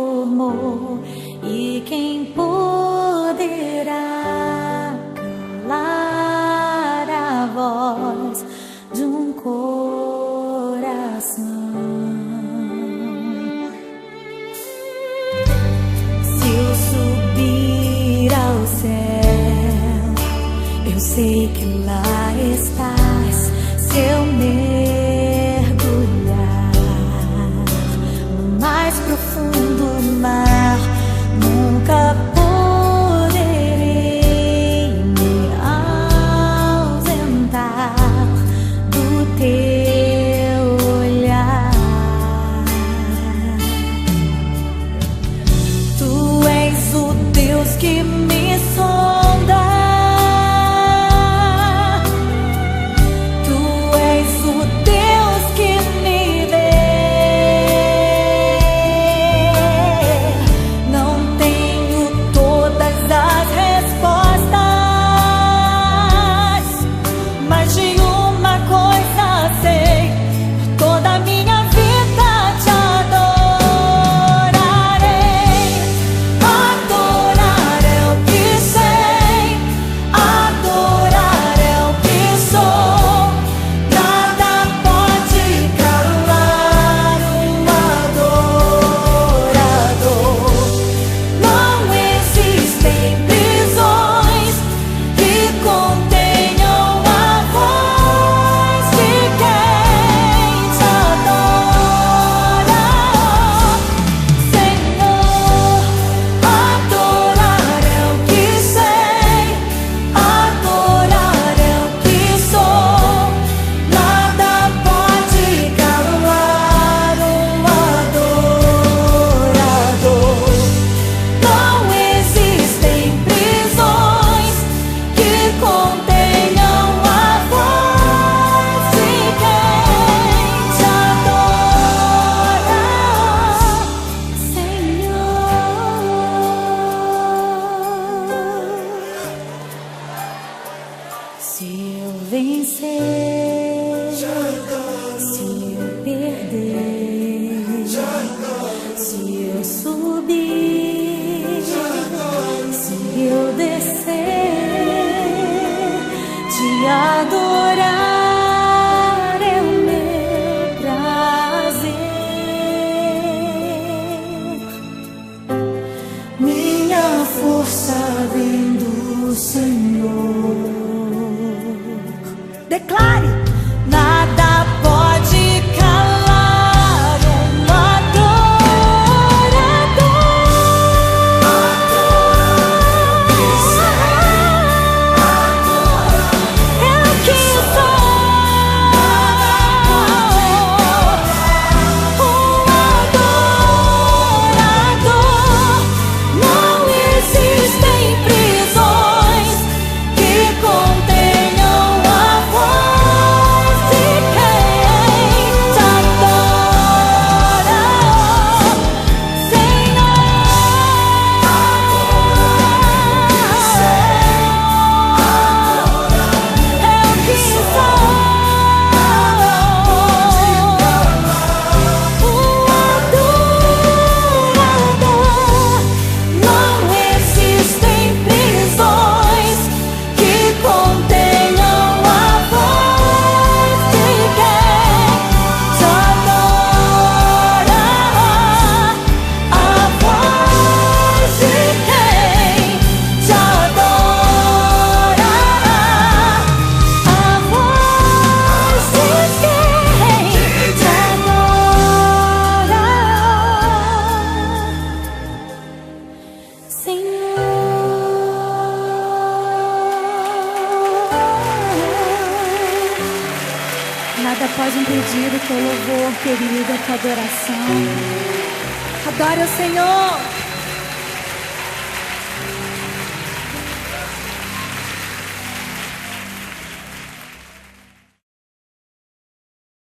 formou, e quem poderá calar a voz de um coração? Se eu subir ao céu, eu sei que lá estás. Se eu mergulhar no mais profundo mar, nunca poderei me ausentar do teu olhar. Tu és o Deus que me sonda. Se eu vencer, se eu perder, se eu subir, se eu descer, te adorar é o meu prazer. Minha força vem do Senhor. Declare: nada pode calar um adorador. Eu que sou um adorador. Não existem prisões que contenham a voz de quem te adora, Senhor. Eu que sou um adorador. Não existem prisões que contenham a voz de quem te adora, a voz de quem te adora, a voz de quem te adora, Senhor. Nada pode impedir o teu louvor, querido, a tua adoração. Adore o Senhor.